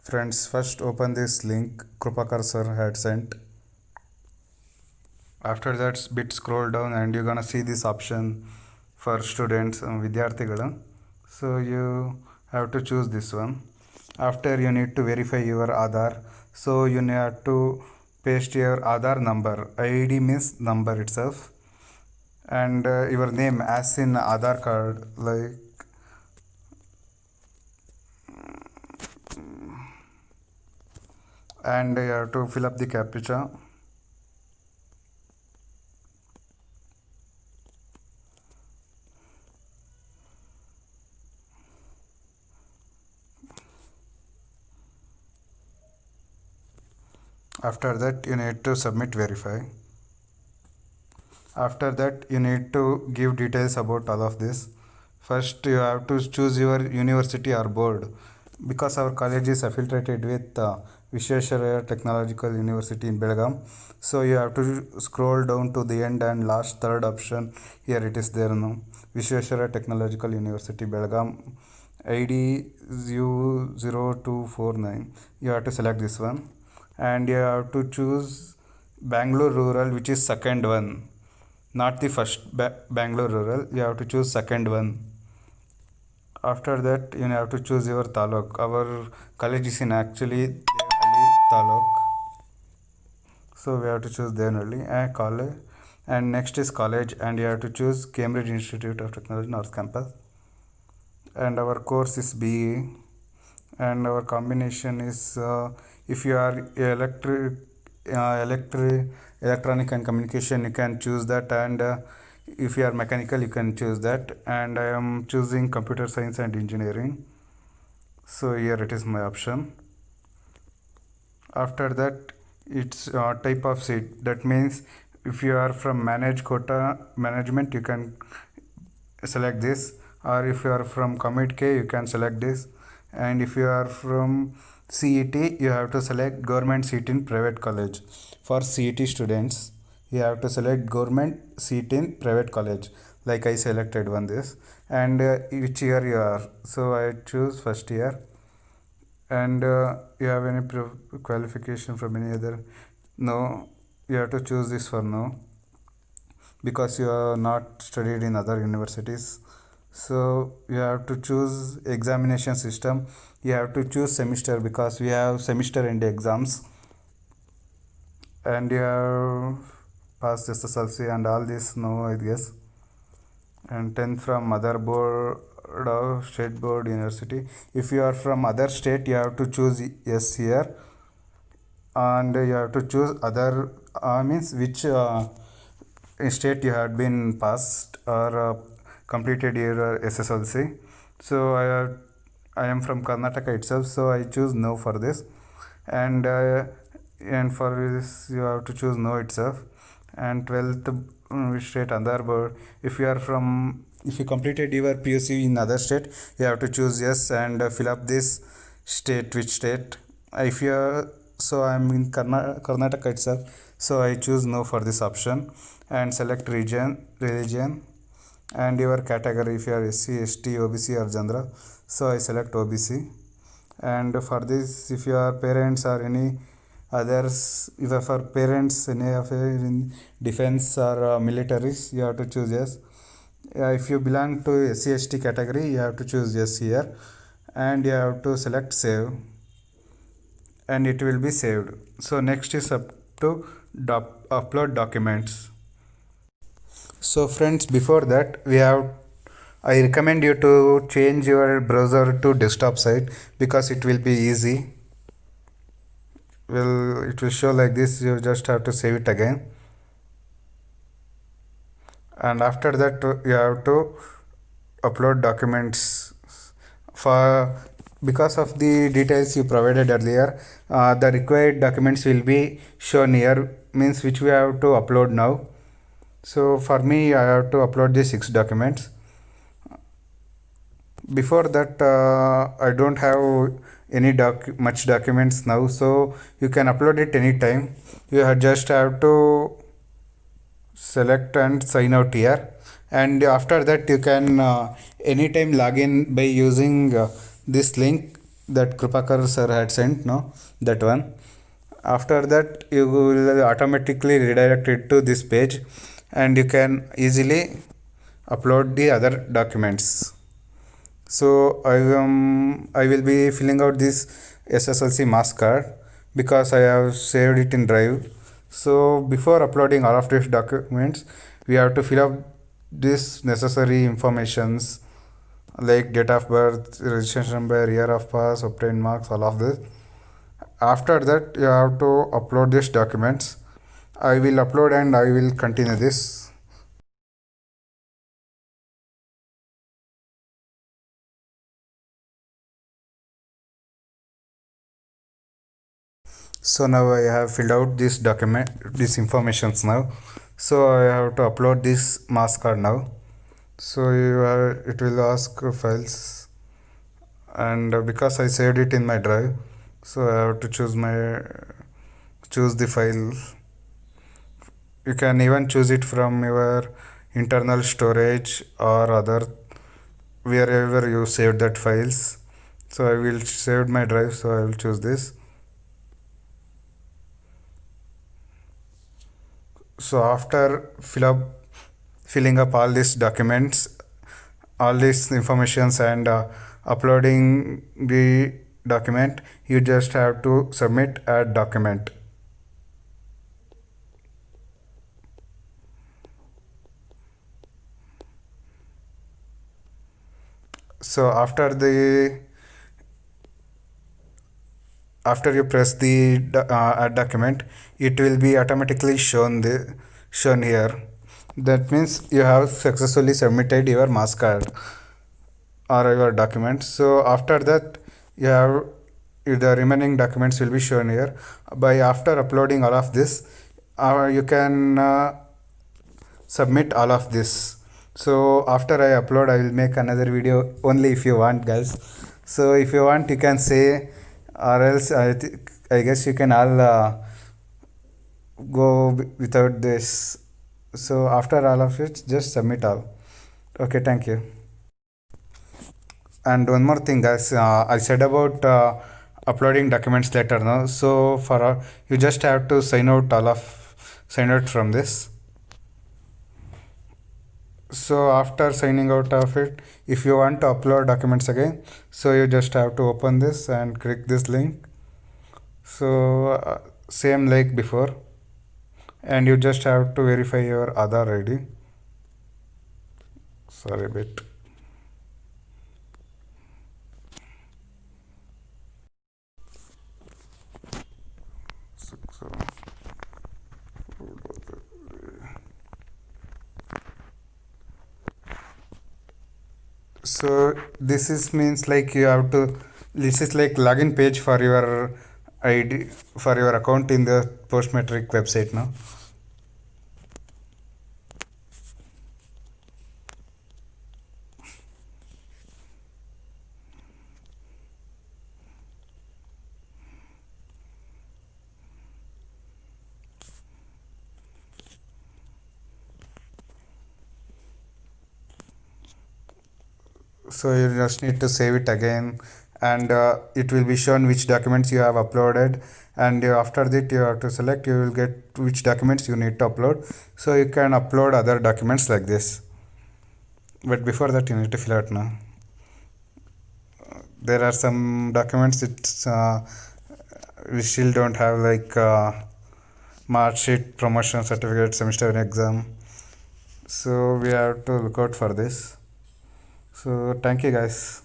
Friends, first open this link Krupakar sir had sent. After that, bit scroll down and you're gonna see this option for students, vidyarthigala. So you have to choose this one. After you need to verify your Aadhaar. So you need to paste your Aadhaar number. ID means number itself, and your name as in Aadhaar card, like. And you have to fill up the captcha. After that, you need to submit verify. After that, you need to give details about all of this. First, you have to choose your university or board, because our college is affiliated with Vishwesvaraya Technological University in Belgaum. So you have to scroll down to the end and last third option. Here it is there now. Vishwesvaraya Technological University Belgaum, ID U0249. You have to select this one, and you have to choose Bangalore Rural, which is second one, not the first Bangalore Rural. You have to choose second one. After that, you have to choose your taluk. Our college is in actually Devanhalli taluk, so we have to choose Devanhalli and college. And next is college, and you have to choose Cambridge Institute of Technology North Campus. And our course is BE, and our combination is if you are electronic and communication, you can choose that, and if you are mechanical, you can choose that. And I am choosing computer science and engineering, so here it is my option. After that, it's type of seat. That means if you are from manage quota management, you can select this, or if you are from commit K, you can select this. And if you are from CET, you have to select government seat in private college. For CET students, you have to select government seat in private college, like I selected one this. And which year you are, so I choose first year. And you have any qualification from any other? No, you have to choose this for no, because you are not studied in other universities. So you have to choose examination system. You have to choose semester, because we have semester end exams. And you have passed SSLC and all this, no, I guess. And 10th from other board of state board university. If you are from other state, you have to choose yes here. And you have to choose other, means which state you had been passed or completed your SSLC. So I am from Karnataka itself, so I choose no for this. And for this you have to choose no itself. And 12th, which state other board. If you completed your PUC in other state, you have to choose yes and fill up this state, which state. If you are, so I am in Karnataka itself, so I choose no for this option. And select religion, and your category, if you are SC, ST, OBC or General, so I select OBC. And for this, if your parents or any others, if for parents any of in defense or militaries, you have to choose yes. If you belong to SC, ST category, you have to choose yes here. And you have to select save, and it will be saved. So next is up to upload documents. So friends, before that, I recommend you to change your browser to desktop side, because it will be easy. Well, it will show like this. You just have to save it again, and after that you have to upload documents. For because of the details you provided earlier, the required documents will be shown here, means which we have to upload now. So for me, I have to upload the 6 documents. Before that, I don't have any much documents now, so you can upload it anytime. You just have to select and sign out here, and after that you can anytime log in by using this link that Krupakar sir had sent, no, that one. After that, you will automatically redirect it to this page, and you can easily upload the other documents. So I will be filling out this SSLC mass card because I have saved it in Drive. So before uploading all of these documents, we have to fill up this necessary informations like date of birth, registration number, year of pass, obtained marks, all of this. After that, you have to upload these documents. I will upload and I will continue this. So now I have filled out this document, these informations now. So I have to upload this mass card now. So it will ask files, and because I saved it in my drive, so I have to choose the file. You can even choose it from your internal storage or other wherever you saved that files. So I will save my drive, so I will choose this. So after filling up all these documents, all these informations, and uploading the document, you just have to submit add document. So after you press the add document, it will be automatically shown here. That means you have successfully submitted your mass card or your document. So after that, you have the remaining documents will be shown here. By after uploading all of this, you can submit all of this. So after I upload, I will make another video only if you want, guys. So if you want, you can say, or else I guess you can all go without this. So after all of it, just submit all. Okay, thank you. And one more thing, guys, I said about uploading documents later now. So for you just have to sign out from this. So after signing out of it, if you want to upload documents again, so you just have to open this and click this link. So same like before, and you just have to verify your Aadhaar ID. Sorry, bit. So this is means like you have to. This is like login page for your ID for your account in the Postmetric website now. So you just need to save it again, and it will be shown which documents you have uploaded, and after that you have to select, you will get which documents you need to upload, so you can upload other documents like this. But before that, you need to fill out now. There are some documents it's we still don't have, like mark sheet, promotion certificate, semester exam, so we have to look out for this. So thank you, guys.